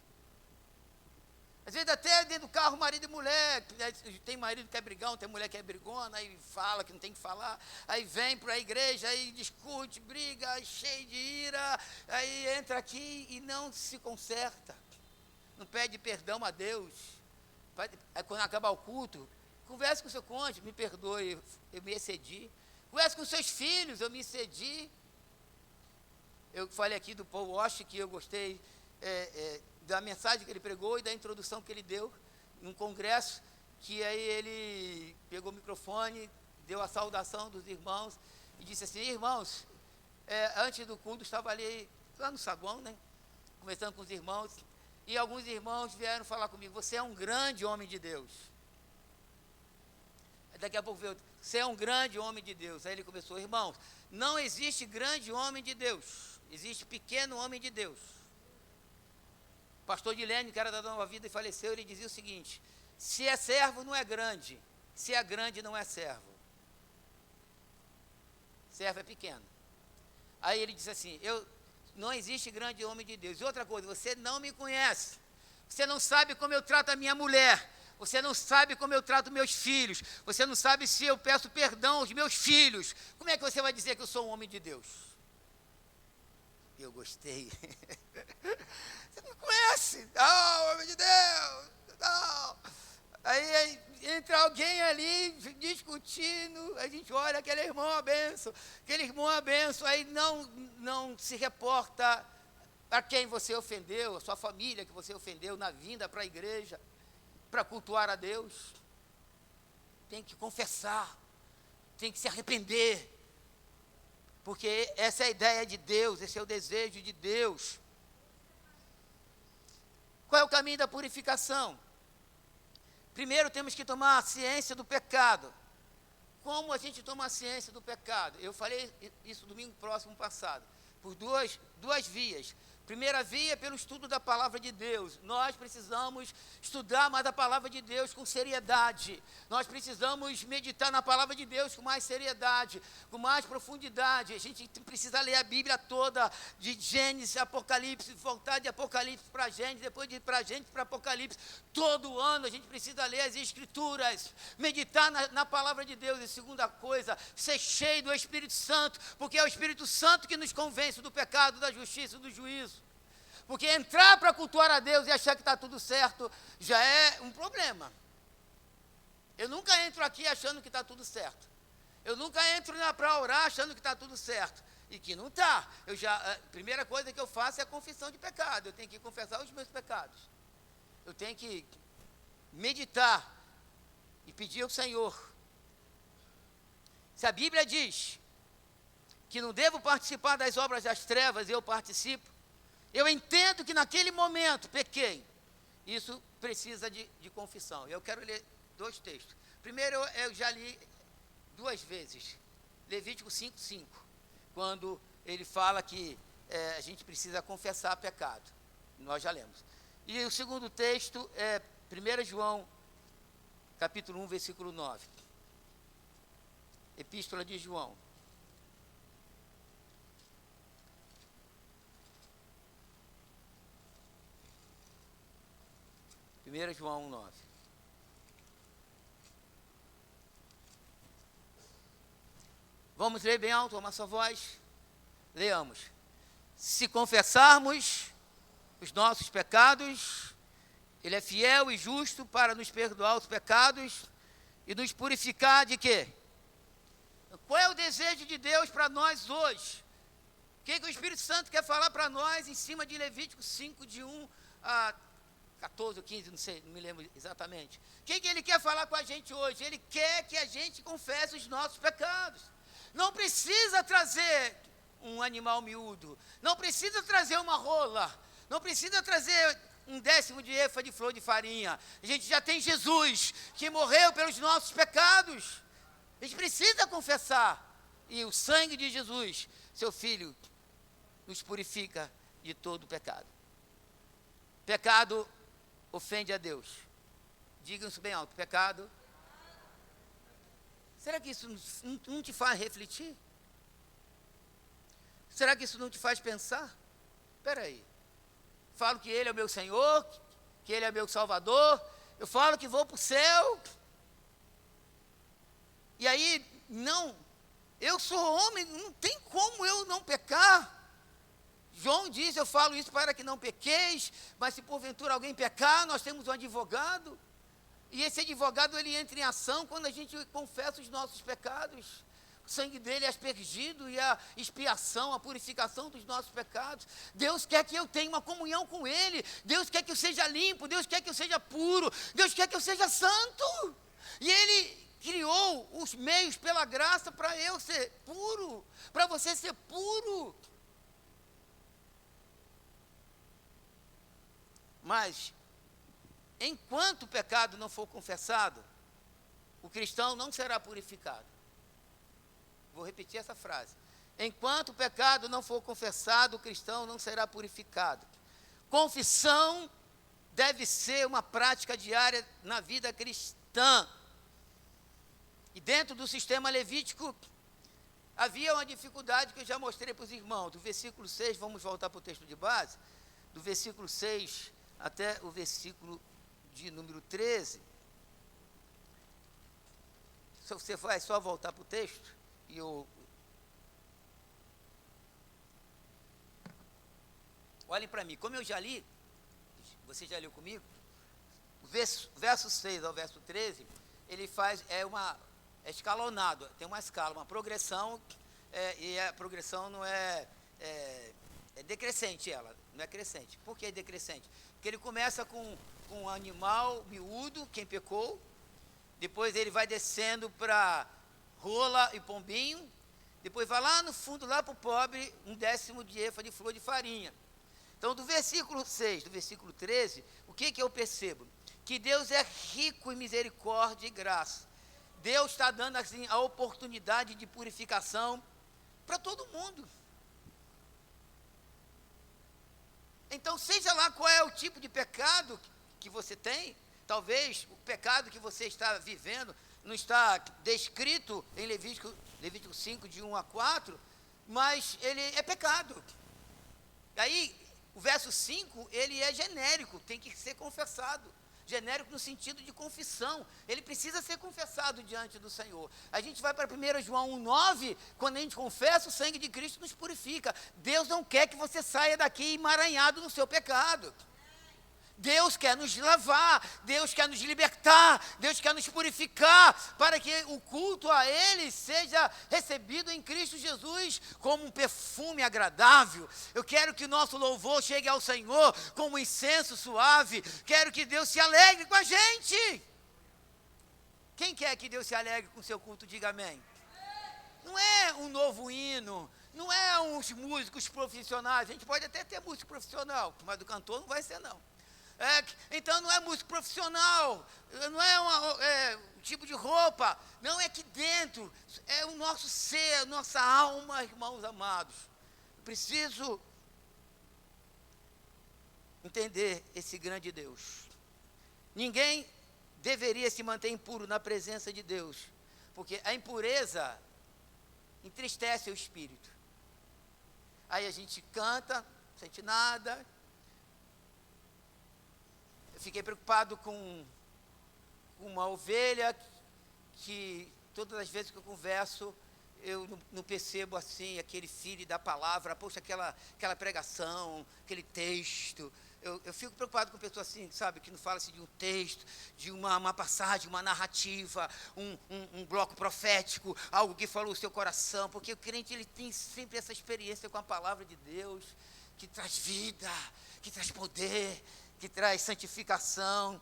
Às vezes até dentro do carro, marido e mulher, tem marido que é brigão, tem mulher que é brigona, aí fala que não tem que falar, aí vem para a igreja, aí discute, briga, aí cheio de ira, aí entra aqui e não se conserta, não pede perdão a Deus. Aí quando acabar o culto, converse com o seu cônjuge: me perdoe, eu me excedi. Converse com seus filhos: eu me excedi. Eu falei aqui do Paul Washer, que eu gostei da mensagem que ele pregou e da introdução que ele deu num congresso, que aí ele pegou o microfone, deu a saudação dos irmãos e disse assim: irmãos, antes do culto estava ali, lá no saguão, né, conversando com os irmãos, e alguns irmãos vieram falar comigo: você é um grande homem de Deus. Daqui a pouco veio: você é um grande homem de Deus. Aí ele começou: irmãos, não existe grande homem de Deus, existe pequeno homem de Deus. O pastor Dilene, que era da Nova Vida e faleceu, ele dizia o seguinte: se é servo não é grande, se é grande não é servo. Servo é pequeno. Aí ele disse assim: não existe grande homem de Deus. E outra coisa, você não me conhece, você não sabe como eu trato a minha mulher, você não sabe como eu trato meus filhos, você não sabe se eu peço perdão aos meus filhos. Como é que você vai dizer que eu sou um homem de Deus? Eu gostei. Você não conhece? Não, homem de Deus, não. Aí entra alguém ali discutindo, a gente olha aquele irmão abençoa, aí não se reporta a quem você ofendeu, a sua família que você ofendeu na vinda para a igreja, para cultuar a Deus. Tem que confessar, tem que se arrepender, porque essa é a ideia de Deus, esse é o desejo de Deus. Qual é o caminho da purificação? Primeiro temos que tomar a ciência do pecado. Como a gente toma a ciência do pecado? Eu falei isso domingo próximo passado, por duas vias. Primeira via, pelo estudo da palavra de Deus. Nós precisamos estudar mais a palavra de Deus com seriedade. Nós precisamos meditar na palavra de Deus com mais seriedade, com mais profundidade. A gente precisa ler a Bíblia toda, de Gênesis, Apocalipse, voltar de Apocalipse para Gênesis, depois de ir para Gênesis para Apocalipse. Todo ano a gente precisa ler as Escrituras, meditar na palavra de Deus. E segunda coisa, ser cheio do Espírito Santo, porque é o Espírito Santo que nos convence do pecado, da justiça e do juízo. Porque entrar para cultuar a Deus e achar que está tudo certo já é um problema. Eu nunca entro aqui achando que está tudo certo. Eu nunca entro para orar achando que está tudo certo. E que não está. A primeira coisa que eu faço é a confissão de pecado. Eu tenho que confessar os meus pecados. Eu tenho que meditar e pedir ao Senhor. Se a Bíblia diz que não devo participar das obras das trevas, eu participo, eu entendo que naquele momento pequei. Isso precisa de confissão. Eu quero ler 2 textos. Primeiro, eu já li 2 vezes. Levítico 5:5, quando ele fala que a gente precisa confessar pecado. Nós já lemos. E o segundo texto é 1 João, capítulo 1, versículo 9. Epístola de João. 1 João 1:9. Vamos ler bem alto, uma só voz. Leamos. Se confessarmos os nossos pecados, Ele é fiel e justo para nos perdoar os pecados e nos purificar de quê? Qual é o desejo de Deus para nós hoje? O que o Espírito Santo quer falar para nós em cima de Levítico 5, de 1 a 14 ou 15, não sei, não me lembro exatamente. O que Ele quer falar com a gente hoje? Ele quer que a gente confesse os nossos pecados. Não precisa trazer um animal miúdo, não precisa trazer uma rola, não precisa trazer 1/10 de efa de flor de farinha. A gente já tem Jesus, que morreu pelos nossos pecados. A gente precisa confessar. E o sangue de Jesus, seu Filho, nos purifica de todo pecado. Pecado ofende a Deus. Digam isso bem alto. Pecado. Será que isso não te faz refletir? Será que isso não te faz pensar? Espera aí. Falo que Ele é o meu Senhor, que Ele é meu Salvador. Eu falo que vou para o céu. E aí, não. Eu sou homem, não tem como eu não pecar. João diz, eu falo isso para que não pequeis, mas se porventura alguém pecar, nós temos um advogado. E esse advogado, ele entra em ação quando a gente confessa os nossos pecados. O sangue dele é aspergido e a expiação, a purificação dos nossos pecados. Deus quer que eu tenha uma comunhão com Ele. Deus quer que eu seja limpo. Deus quer que eu seja puro. Deus quer que eu seja santo. E Ele criou os meios pela graça para eu ser puro, para você ser puro. Mas, enquanto o pecado não for confessado, o cristão não será purificado. Vou repetir essa frase. Enquanto o pecado não for confessado, o cristão não será purificado. Confissão deve ser uma prática diária na vida cristã. E dentro do sistema levítico, havia uma dificuldade que eu já mostrei para os irmãos. Do versículo 6, vamos voltar para o texto de base, do versículo 6 até o versículo de número 13. Você vai só voltar para o texto e eu... Olhem para mim, como eu já li, você já leu comigo, o verso 6 ao verso 13, ele faz, é escalonado, tem uma escala, uma progressão, e a progressão não é decrescente ela, não é crescente. Por que decrescente? Porque ele começa com um animal miúdo, quem pecou, depois ele vai descendo para rola e pombinho, depois vai lá no fundo, lá para o pobre, 1/10 de efa de flor de farinha. Então, do versículo 6, do versículo 13, o que eu percebo? Que Deus é rico em misericórdia e graça. Deus está dando assim a oportunidade de purificação para todo mundo. Então, seja lá qual é o tipo de pecado que você tem, talvez o pecado que você está vivendo não está descrito em Levítico 5, de 1 a 4, mas ele é pecado. Aí, o verso 5, ele é genérico, tem que ser confessado. Genérico no sentido de confissão. Ele precisa ser confessado diante do Senhor. A gente vai para 1 João 1,9, quando a gente confessa, o sangue de Cristo nos purifica. Deus não quer que você saia daqui emaranhado no seu pecado. Deus quer nos lavar, Deus quer nos libertar, Deus quer nos purificar, para que o culto a Ele seja recebido em Cristo Jesus como um perfume agradável. Eu quero que o nosso louvor chegue ao Senhor como um incenso suave. Quero que Deus se alegre com a gente. Quem quer que Deus se alegre com o seu culto, diga amém. Não é um novo hino, não é uns músicos profissionais. A gente pode até ter músico profissional, mas o cantor não vai ser não. Então não é músico profissional, não é um tipo de roupa, não, é aqui dentro, é o nosso ser, nossa alma, irmãos amados. Eu preciso entender esse grande Deus. Ninguém deveria se manter impuro na presença de Deus, porque a impureza entristece o espírito. Aí a gente canta, não sente nada. Fiquei preocupado com uma ovelha que todas as vezes que eu converso, eu não percebo assim, aquele filho da palavra, poxa, aquela pregação, aquele texto. Eu fico preocupado com pessoas assim, sabe, que não fala-se de um texto, de uma passagem, uma narrativa, um bloco profético, algo que falou o seu coração, porque o crente ele tem sempre essa experiência com a palavra de Deus, que traz vida, que traz poder, que traz santificação.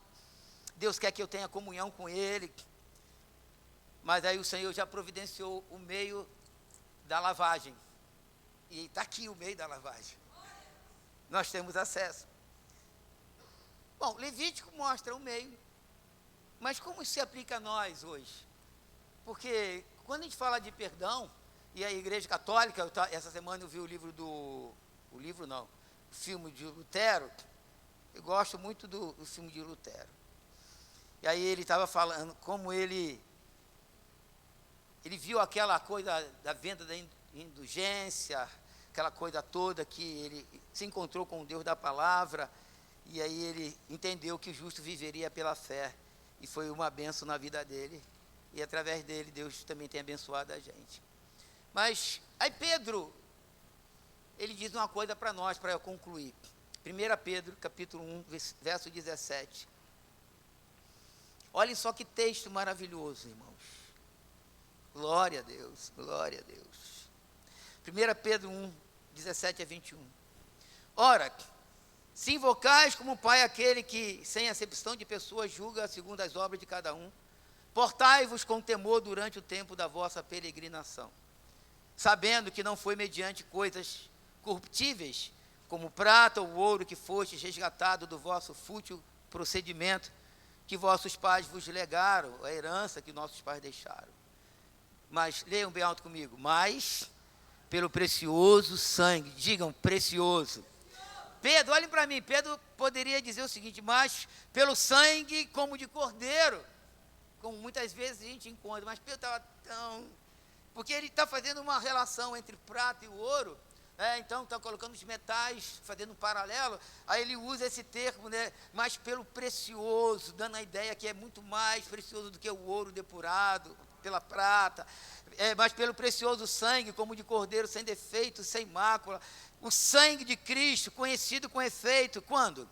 Deus quer que eu tenha comunhão com Ele, mas aí o Senhor já providenciou o meio da lavagem, e está aqui o meio da lavagem, nós temos acesso. Bom, Levítico mostra o meio, mas como isso se aplica a nós hoje? Porque quando a gente fala de perdão, e a Igreja Católica, essa semana eu vi o filme de Lutero. Eu gosto muito do filme de Lutero. E aí ele estava falando como ele viu aquela coisa da venda da indulgência, aquela coisa toda que ele se encontrou com o Deus da palavra, e aí ele entendeu que o justo viveria pela fé, e foi uma bênção na vida dele, e através dele Deus também tem abençoado a gente. Mas aí Pedro, ele diz uma coisa para nós, para eu concluir. 1 Pedro, capítulo 1, verso 17. Olhem só que texto maravilhoso, irmãos. Glória a Deus, glória a Deus. 1 Pedro 1, 17 a 21. Ora, se invocais como Pai aquele que, sem acepção de pessoas, julga segundo as obras de cada um, portai-vos com temor durante o tempo da vossa peregrinação, sabendo que não foi mediante coisas corruptíveis, como prata ou ouro, que fostes resgatado do vosso fútil procedimento, que vossos pais vos legaram, a herança que nossos pais deixaram. Mas, leiam bem alto comigo, mas pelo precioso sangue, digam precioso. Pedro, olhem para mim, Pedro poderia dizer o seguinte, mas pelo sangue como de cordeiro, como muitas vezes a gente encontra, mas Pedro estava tão... Porque ele está fazendo uma relação entre prata e o ouro, então está colocando os metais, fazendo um paralelo, aí ele usa esse termo, mas pelo precioso, dando a ideia que é muito mais precioso do que o ouro depurado, pela prata, mas pelo precioso sangue, como de cordeiro, sem defeito, sem mácula, o sangue de Cristo, conhecido com efeito, quando?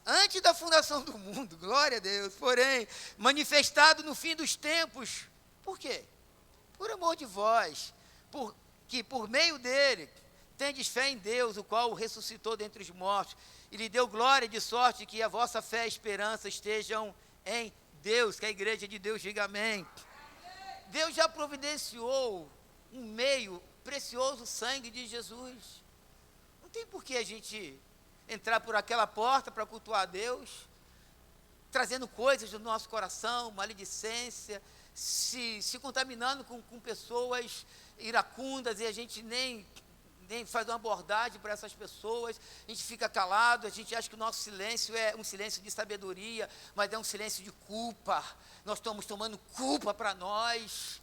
antes da fundação do mundo, glória a Deus, porém, manifestado no fim dos tempos. Por quê? Por amor de vós, que por meio dele tendes fé em Deus, o qual o ressuscitou dentre os mortos, e lhe deu glória, de sorte que a vossa fé e esperança estejam em Deus, que a igreja de Deus diga amém. Deus já providenciou um meio precioso, o sangue de Jesus. Não tem por que a gente entrar por aquela porta para cultuar a Deus, trazendo coisas do nosso coração, maledicência, se contaminando com pessoas iracundas, e a gente nem faz uma abordagem para essas pessoas, a gente fica calado, a gente acha que o nosso silêncio é um silêncio de sabedoria, mas é um silêncio de culpa. Nós estamos tomando culpa para nós.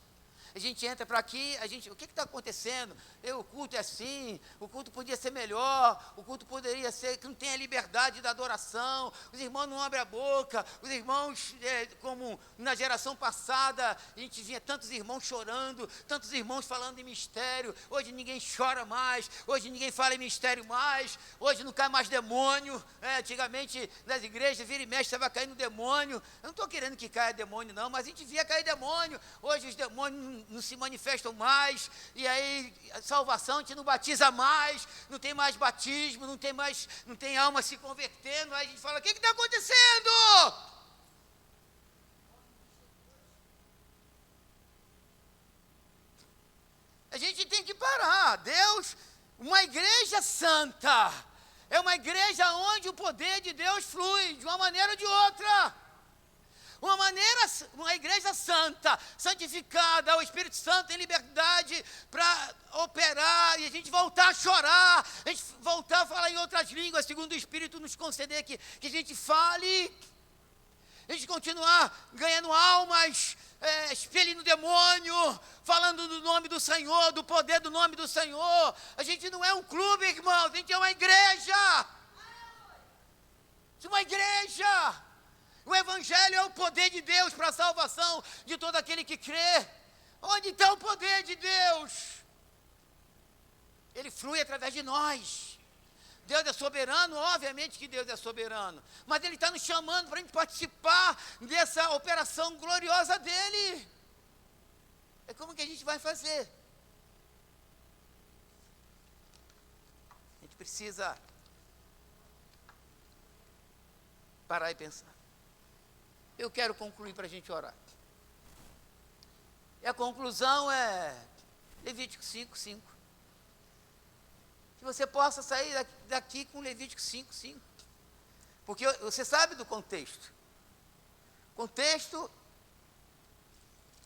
A gente entra para aqui, o que está acontecendo? O culto é assim, o culto podia ser melhor, o culto poderia ser, que não tem a liberdade da adoração, os irmãos não abrem a boca, os irmãos, como na geração passada, a gente via tantos irmãos chorando, tantos irmãos falando em mistério, hoje ninguém chora mais, hoje ninguém fala em mistério mais, hoje não cai mais demônio, antigamente nas igrejas, vira e mexe, estava caindo demônio, eu não estou querendo que caia demônio não, mas a gente via cair demônio, hoje os demônios não se manifestam mais, e aí a salvação a gente não batiza mais, não tem mais batismo, não tem alma se convertendo, aí a gente fala, o que está acontecendo? A gente tem que parar. Deus, uma igreja santa, é uma igreja onde o poder de Deus flui, de uma maneira ou de outra. Uma igreja santa, santificada, o Espírito Santo tem liberdade para operar, e a gente voltar a chorar, a gente voltar a falar em outras línguas, segundo o Espírito nos conceder que a gente fale, a gente continuar ganhando almas, expelindo demônio, falando do nome do Senhor, do poder do nome do Senhor. A gente não é um clube, irmãos, a gente é uma igreja. Uma igreja. O Evangelho é o poder de Deus para a salvação de todo aquele que crê. Onde está o poder de Deus? Ele flui através de nós. Deus é soberano, obviamente que Deus é soberano, mas Ele está nos chamando para a gente participar dessa operação gloriosa dEle. É como que a gente vai fazer? A gente precisa parar e pensar. Eu quero concluir para a gente orar. E a conclusão é Levítico 5:5. Que você possa sair daqui com Levítico 5:5. Porque você sabe do contexto. Contexto,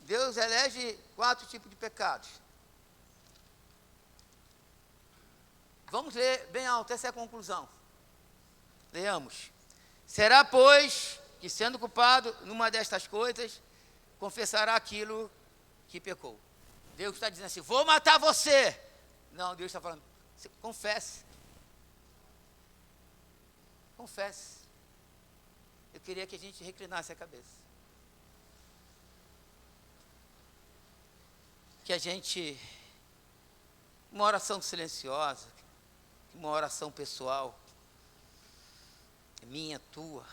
Deus elege 4 tipos de pecados. Vamos ler bem alto, essa é a conclusão. Leamos. Será, pois, que sendo culpado numa destas coisas, confessará aquilo que pecou. Deus está dizendo assim, vou matar você. Não, Deus está falando, confesse. Confesse. Eu queria que a gente reclinasse a cabeça. Que a gente, uma oração silenciosa, uma oração pessoal, minha, tua,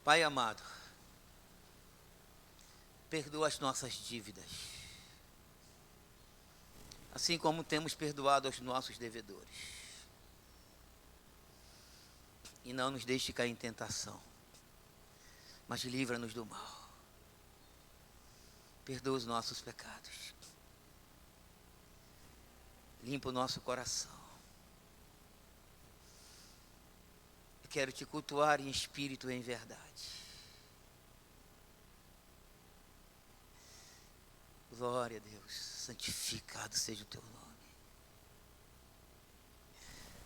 Pai amado, perdoa as nossas dívidas, assim como temos perdoado aos nossos devedores. E não nos deixe cair em tentação, mas livra-nos do mal. Perdoa os nossos pecados. Limpa o nosso coração. Quero te cultuar em espírito e em verdade. Glória a Deus, santificado seja o teu nome.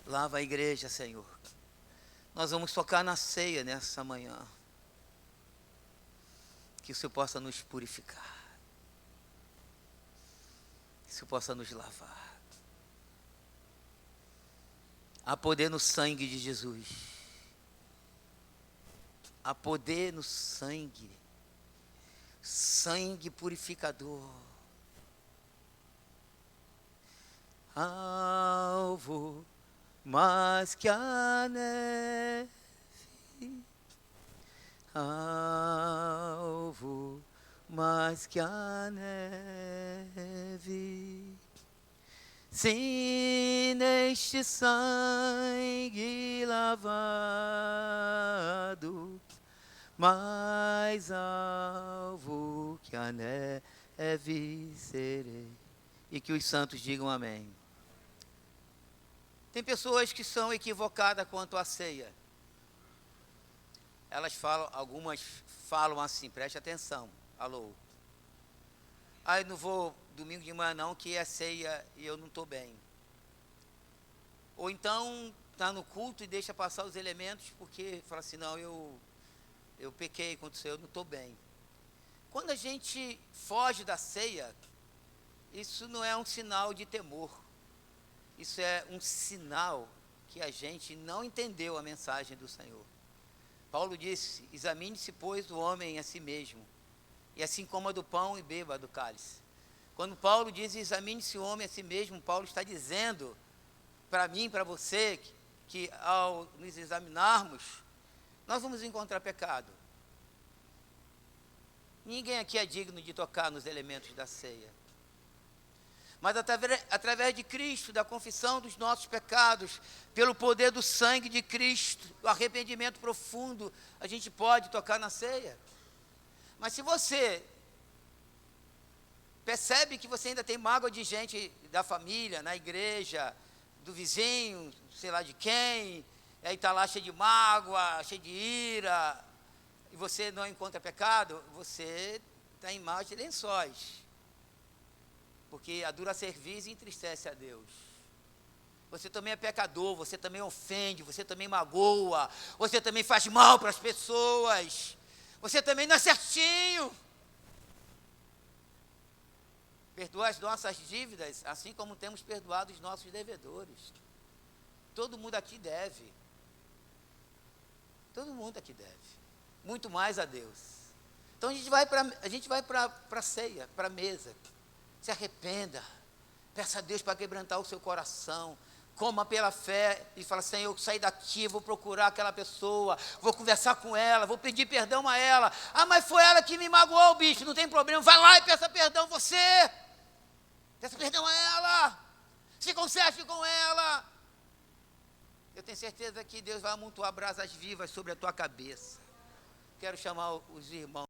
Lava a igreja, Senhor. Nós vamos tocar na ceia nessa manhã. Que o Senhor possa nos purificar. Que o Senhor possa nos lavar. Há poder no sangue de Jesus. Há poder no sangue. Sangue purificador. Alvo mais que a neve. Alvo mais que a neve. Sim, neste sangue lavado, mais alvo que a neve serei. E que os santos digam amém. Tem pessoas que são equivocadas quanto à ceia. Elas falam, algumas falam assim, preste atenção, alô. Ah, eu não vou domingo de manhã não, que é ceia e eu não estou bem. Ou então está no culto e deixa passar os elementos porque fala assim, não, eu pequei contra o Senhor, eu não estou bem. Quando a gente foge da ceia, isso não é um sinal de temor. Isso é um sinal que a gente não entendeu a mensagem do Senhor. Paulo disse, examine-se, pois, o homem a si mesmo, e assim coma do pão e beba do cálice. Quando Paulo diz, examine-se o homem a si mesmo, Paulo está dizendo, para mim, para você, que ao nos examinarmos, nós vamos encontrar pecado. Ninguém aqui é digno de tocar nos elementos da ceia. Mas através de Cristo, da confissão dos nossos pecados, pelo poder do sangue de Cristo, o arrependimento profundo, a gente pode tocar na ceia. Mas se você percebe que você ainda tem mágoa de gente da família, na igreja, do vizinho, sei lá de quem, e aí está lá cheio de mágoa, cheio de ira, e você não encontra pecado, você está em maus de lençóis. Porque a dura cerviz entristece a Deus. Você também é pecador, você também ofende, você também magoa, você também faz mal para as pessoas, você também não é certinho. Perdoa as nossas dívidas, assim como temos perdoado os nossos devedores. Todo mundo aqui deve. Todo mundo aqui deve. Muito mais a Deus. Então a gente vai para a ceia, para a mesa. Se arrependa, peça a Deus para quebrantar o seu coração, coma pela fé e fala, Senhor, eu saí daqui, vou procurar aquela pessoa, vou conversar com ela, vou pedir perdão a ela. Ah, mas foi ela que me magoou, bicho, não tem problema, vai lá e peça perdão você, peça perdão a ela, se conserte com ela. Eu tenho certeza que Deus vai amontoar brasas vivas sobre a tua cabeça. Quero chamar os irmãos